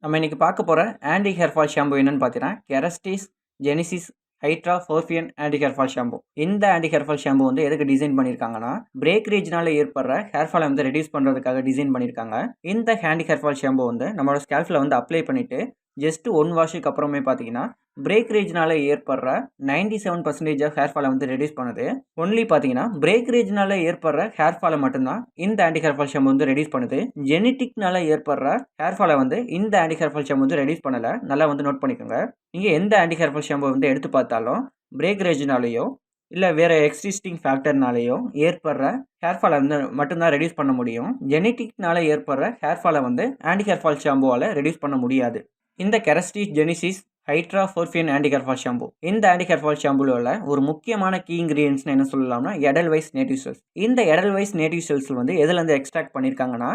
நம்ம இன்னைக்கு பார்க்க போற ஆன்டி ஹேர் ஃபால் ஷாம்பு என்னன்னு பார்த்தீங்கன்னா, Kerastase Genesis Hydra Fortifiant anti hair fall shampoo. இந்த ஆன்டி ஹேர் ஃபால் ஷாம்பு வந்து எதுக்கு டிசைன் பண்ணியிருக்காங்கன்னா, பிரேக்கேஜ்னால ஏற்படுற ஹேர் ஃபாலை வந்து ரெடியூஸ் பண்றதுக்காக டிசைன் பண்ணியிருக்காங்க. இந்த ஆன்டி ஹேர் ஃபால் ஷாம்பு வந்து நம்மளோட ஸ்கேல்ப்ல வந்து அப்ளை பண்ணிட்டு, ஜஸ்ட் 1 வாஷுக்கு அப்புறமே பார்த்தீங்கன்னா, பிரேக்கேஜ்னால ஏற்படுற 97% ஆஃப் ஹேர் ஃபாலை வந்து ரெடியூஸ் பண்ணுது. ஒன்லி பார்த்தீங்கன்னா, பிரேக்கேஜ்னால ஏற்படுற ஹேர் ஃபாலை மட்டும் தான் இந்த ஆன்டி ஹேர் ஃபால் ஷாம்பு வந்து ரெடியூஸ் பண்ணுது. ஜெனடிக்னால ஏற்படுற ஹேர் ஃபாலை வந்து இந்த ஆன்டி ஹேர் ஃபால் ஷாம்பு வந்து ரெடியூஸ் பண்ணல. நல்லா வந்து நோட் பண்ணிக்கோங்க. நீங்க எந்த ஆன்டி ஹேர் ஃபால் ஷாம்பு வந்து எடுத்து பார்த்தாலும், பிரேக்கரேஜ்னாலயோ, இல்ல வேற எக்ஸிஸ்டிங் ஃபேக்டர்னாலயோ ஏற்படுற ஹேர் ஃபாலை வந்து மட்டும் தான் ரெடியூஸ் பண்ண முடியும். ஜெனடிக்னால ஏற்படுற ஹேர் ஃபாலை வந்து ஆன்டி ஹேர் ஃபால் ஷாம்புவால ரெடியூஸ் பண்ண முடியாது. இந்த Kerastase Genesis Hydra Fortifiant anti hair fall shampoo. இந்த ஆன்டி ஹேர் ஃபால் ஷாம்புல உள்ள ஒரு முக்கியமான கீ இன்கிரியன்ட்ஸ்னு என்ன சொல்லலாம்னா, எடல்வைஸ் நேட்டிவ் செல்ஸ். இந்த எடல்வைஸ் நேட்டிவ் செல்ஸ் வந்து எதுலேருந்து எக்ஸ்ட்ராக்ட் பண்ணியிருக்காங்கன்னா,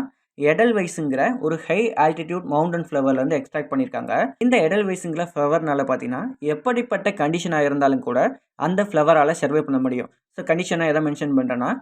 எடல்வைஸுங்கிற ஒரு ஹை ஆல்டிடியூட் மவுண்டன் ஃப்ளவர்லேருந்து எக்ஸ்ட்ராக்ட் பண்ணியிருக்காங்க. இந்த எடல்வைஸுங்கிற ஃப்ளவர்னால பார்த்தீங்கன்னா, எப்படிப்பட்ட கண்டிஷனாக இருந்தாலும் கூட அந்த ஃப்ளவரால் சர்வே பண்ண முடியும். ஸோ கண்டிஷனாக எதை மென்ஷன் பண்ணுறேன்னா,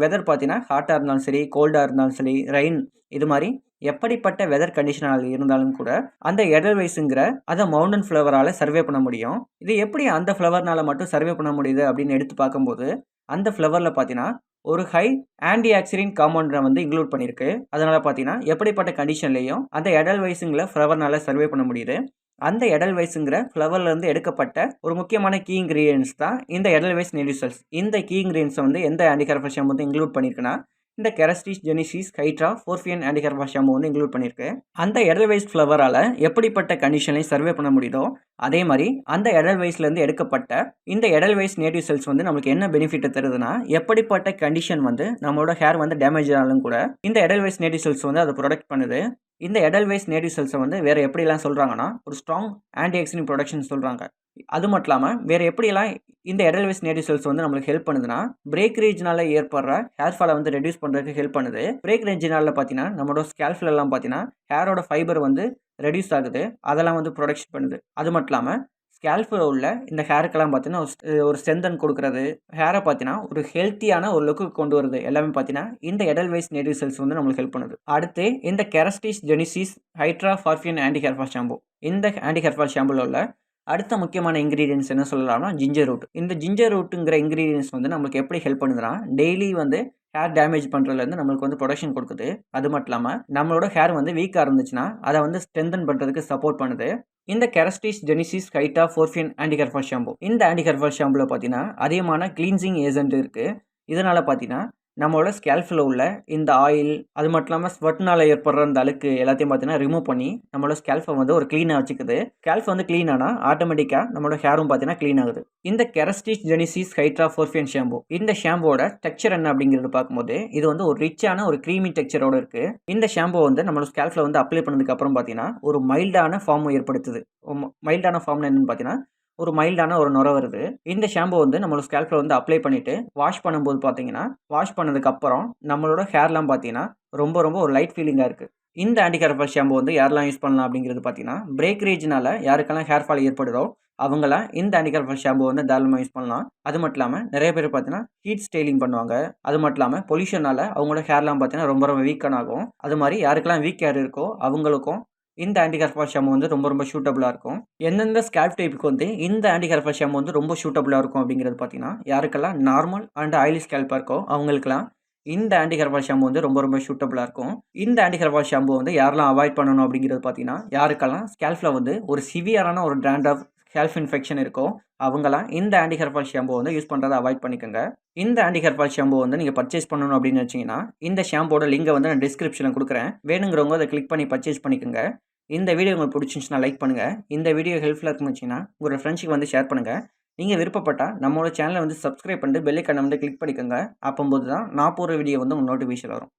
வெதர் பார்த்தீங்கன்னா ஹாட்டாக இருந்தாலும் சரி, கோல்டாக இருந்தாலும் சரி, ரெயின் இது மாதிரி எப்படிப்பட்ட வெதர் கண்டிஷனால் இருந்தாலும் கூட அந்த எடல்வைஸுங்கிற அதை மவுண்டன் ஃப்ளவரால் சர்வே பண்ண முடியும். இது எப்படி அந்த ஃப்ளவர்னால மட்டும் சர்வே பண்ண முடியுது அப்படின்னு எடுத்து பார்க்கும்போது, அந்த ஃப்ளவரில் பார்த்தீங்கன்னா ஒரு ஹை ஆன்டி ஆக்சிடென்ட் காம்பவுண்டை வந்து இன்க்ளூட் பண்ணியிருக்கு. அதனால் பார்த்தீங்கன்னா எப்படிப்பட்ட கண்டிஷன்லையும் அந்த எடல்வைஸுங்கிற ஃப்ளவர்னால சர்வே பண்ண முடியுது. அந்த எடல்வைஸுங்கிற ஃப்ளவர்லேருந்து எடுக்கப்பட்ட ஒரு முக்கியமான கீ இன்கிரியன்ஸ் தான் இந்த எடல்வைஸ் நேட்டிவ் செல்ஸ். இந்த கீ இன்கிரியன்ஸை வந்து எந்த ஆன்டி ஹேர் ஃபால் ஷாம்பு வந்து இன்க்ளூட் பண்ணியிருக்குன்னா, இந்த Kerastase Genesis Hydra Fortifiant anti hair fall shampoo வந்து இன்க்ளூட் பண்ணியிருக்கு. அந்த எடல்வைஸ் ஃப்ளவரால் எப்படிப்பட்ட கண்டிஷன்லையும் சர்வே பண்ண முடியுதோ, அதே மாதிரி அந்த எடல்வைஸ்லேருந்து எடுக்கப்பட்ட இந்த எடல்வைஸ் நேட்டிவ் செல்ஸ் வந்து நமக்கு என்ன பெனிஃபிட் தருதுன்னா, எப்படிப்பட்ட கண்டிஷன் வந்து நம்மளோட ஹேர் வந்து டேமேஜ் ஆனாலும் கூட இந்த எடல்வைஸ் நேட்டிவ் செல்ஸ் வந்து அதை ப்ரொடெக்ட் பண்ணுது. இந்த எடல்வைஸ் நேட்டிவ் செல்ஸை வந்து வேறு எப்படிலாம் சொல்கிறாங்கன்னா, ஒரு ஸ்ட்ராங் ஆன்டி ஆக்சிடென்ட் ப்ரொடக்ஷன் சொல்கிறாங்க. அது மட்டும் இல்லாமல் வேறு எப்படியெல்லாம் இந்த எடல்வைஸ் நேட்டிவ் செல்ஸ் வந்து நம்மளுக்கு ஹெல்ப் பண்ணுதுன்னா, பிரேக்கரேஜ்னால ஏற்படுற ஹேர் ஃபாலை வந்து ரெடியூஸ் பண்ணுறதுக்கு ஹெல்ப் பண்ணுது. பிரேக்கரேஜ்னால பார்த்தீங்கன்னா, நம்மளோட ஸ்கேல்ஃப்லலாம் பார்த்தீங்கன்னா ஹேரோட ஃபைபர் வந்து ரெடியூஸ் ஆகுது. அதெல்லாம் வந்து ப்ரொடக்ஷன் பண்ணுது. அது மட்டும் இல்லாமல் ஸ்கேல்ஃபில் உள்ள இந்த ஹேருக்கெல்லாம் பார்த்தீங்கன்னா ஒரு ஸ்ட்ரென்தன் கொடுக்குறது, ஹேரை பார்த்தீங்கன்னா ஒரு ஹெல்த்தியான ஒரு லுக்கு கொண்டு வருது. எல்லாமே பார்த்தீங்கன்னா இந்த எடல்வைஸ் நேட்டிவ் செல்ஸ் வந்து நம்மளுக்கு ஹெல்ப் பண்ணுது. அடுத்து இந்த Kerastase Genesis Hydra Fortifiant anti hair fall shampoo. இந்த ஆன்டி ஹேர் ஃபால் ஷாம்புல உள்ள அடுத்த முக்கியமான இன்கிரீடியன்ஸ் என்ன சொல்லலாம்னா, ஜிஞ்சர் ரூட். இந்த ஜிஞ்சர் ரூட்டுங்கிற இன்கிரீடியன்ஸ் வந்து நம்மளுக்கு எப்படி ஹெல்ப் பண்ணுதுன்னா, டெய்லி வந்து ஹேர் டேமேஜ் பண்ணுறதுலேருந்து நம்மளுக்கு வந்து ப்ரொடக்ஷன் கொடுக்குது. அது மட்டும் இல்லாமல் நம்மளோட ஹேர் வந்து வீக்காக இருந்துச்சுன்னா அதை வந்து ஸ்ட்ரென்தன் பண்ணுறதுக்கு சப்போர்ட் பண்ணுது. இந்த Kerastase Genesis Hydra Fortifiant anti hair fall shampoo. இந்த ஆன்டி ஹேர் ஃபால் ஷாம்புல பார்த்தீங்கன்னா அதிகமான கிளீன்சிங் ஏஜென்ட் இருக்குது. இதனால் பார்த்தீங்கன்னா நம்மளோட ஸ்கேல்ஃபில் உள்ள இந்த ஆயில், அது மட்டும் இல்லாமல் ஸ்வெட்னால ஏற்படுற அந்த அழுக்கு எல்லாத்தையும் பார்த்தீங்கன்னா ரிமூவ் பண்ணி நம்மளோட ஸ்கேல்ஃபை வந்து ஒரு க்ளீனாக வச்சுக்குது. ஸ்கேல்ஃப் வந்து க்ளீன் ஆனால் ஆட்டோமேட்டிக்காக நம்மளோட ஹேரும் பார்த்தீங்கன்னா க்ளீன் ஆகுது. இந்த கெரஸ்டிஸ் ஜெனிசிஸ் ஹைட்ரா ஃபோர்பியன் ஷாம்பு. இந்த ஷாம்போட டெக்ஸ்சர் என்ன அப்படிங்கிறது பார்க்கும்போது இது வந்து ஒரு ரிச்சான ஒரு க்ரீமி டெக்ஸ்சரோட இருக்குது. இந்த ஷாம்பு வந்து நம்மளோட ஸ்கேல்ஃபில் வந்து அப்ளை பண்ணதுக்கு அப்புறம் பார்த்தீங்கன்னா ஒரு மைல்டான ஃபார்ம் ஏற்படுத்துது. மைல்டான ஃபார்ம்னு என்னன்னு பார்த்தீங்கன்னா ஒரு மைல்டான ஒரு நுரை வருது. இந்த ஷாம்பு வந்து நம்மளோட ஸ்கேல்ஃபில் வந்து அப்ளை பண்ணிவிட்டு வாஷ் பண்ணும்போது பார்த்தீங்கன்னா, வாஷ் பண்ணதுக்கப்புறம் நம்மளோட ஹேர்லாம் பார்த்தீங்கன்னா ரொம்ப ரொம்ப ஒரு லைட் ஃபீலிங்காக இருக்குது. இந்த ஆன்டி ஹேர் ஃபால் ஷாம்பு வந்து யாரெல்லாம் யூஸ் பண்ணலாம் அப்படிங்கிறது பார்த்தீங்கன்னா, பிரேக்கரேஜ்னால யாருக்கெல்லாம் ஹேர் ஃபால் ஏற்படுதோ அவங்களாம் இந்த ஆன்டி ஹேர் ஃபால் ஷாம்பு வந்து தாராளமாக யூஸ் பண்ணலாம். அது மட்டும் இல்லாமல் நிறைய பேர் பார்த்தீங்கன்னா ஹீட் ஸ்டைலிங் பண்ணுவாங்க. அது மட்டும் இல்லாமல் பொல்யூஷனால் அவங்களோட ஹேர்லாம் பார்த்தீங்கன்னா ரொம்ப ரொம்ப வீக்கான ஆகும். அது மாதிரி யாருக்கெல்லாம் வீக் ஹேர் இருக்கோ அவங்களுக்கும் இந்த ஆன்டி ஹேர் ஃபால் ஷாம்பு வந்து ரொம்ப ரொம்ப சூட்டபுளாக இருக்கும். எந்தெந்த ஸ்கேல்ப் டைப்புக்கு வந்து இந்த ஆன்டி ஹேர் ஃபால் ஷாம்பு வந்து ரொம்ப சூட்டபுளாக இருக்கும் அப்படிங்கிறது பார்த்தீங்கன்னா, யாருக்கெல்லாம் நார்மல் அண்ட் ஆயிலி ஸ்கேல்பாக இருக்கோ அவங்களுக்குலாம் இந்த ஆன்டி ஹேர் ஃபால் ஷாம்பு வந்து ரொம்ப ரொம்ப சூட்டபுளாக இருக்கும். இந்த ஆன்டி ஹேர் ஃபால் ஷாம்பு வந்து யாரெல்லாம் அவாய்ட் பண்ணணும் அப்படிங்கிறது பார்த்தீங்கன்னா, யாருக்கெல்லாம் ஸ்கேல்ஃபில் வந்து ஒரு சிவியரான ஒரு பிராண்ட் ஆஃப் ஸ்கேல்ப் இன்ஃபெக்ஷன் இருக்கோ அவங்களாம் இந்த ஆன்டி ஹேர் ஃபால் ஷாம்பு வந்து யூஸ் பண்ணுறதை அவாய்ட் பண்ணிக்கோங்க. இந்த ஆன்டி ஹேர் ஃபால் ஷாம்பு வந்து நீங்கள் பர்ச்சேஸ் பண்ணணும் அப்படின்னு நினச்சிங்கன்னா, இந்த ஷாம்போட லிங்கை வந்து நான் டிஸ்கிரிப்ஷனில் கொடுக்குறேன். வேணுங்கிறவங்க அதை கிளிக் பண்ணி பர்ச்சேஸ் பண்ணிக்கோங்க. இந்த வீடியோ உங்களுக்கு பிடிச்சிருந்துச்சுன்னா லைக் பண்ணுங்கள். இந்த வீடியோ ஹெல்ப்ஃபுல்லாக இருக்குன்னு வச்சிங்கன்னா உங்களோட ஃப்ரெண்ட்ஸுக்கு வந்து ஷேர் பண்ணுங்கள். நீங்கள் விருப்பப்பட்டால் நம்மளோட சேனலை வந்து சப்ஸ்கிரைப் பண்ணிட்டு பெல் ஐக்கானை வந்து கிளிக் பண்ணிக்கோங்க. அப்போது தான் நான் போடுற வீடியோ வந்து உங்களுக்கு நோட்டிஃபிகேஷன் வரும்.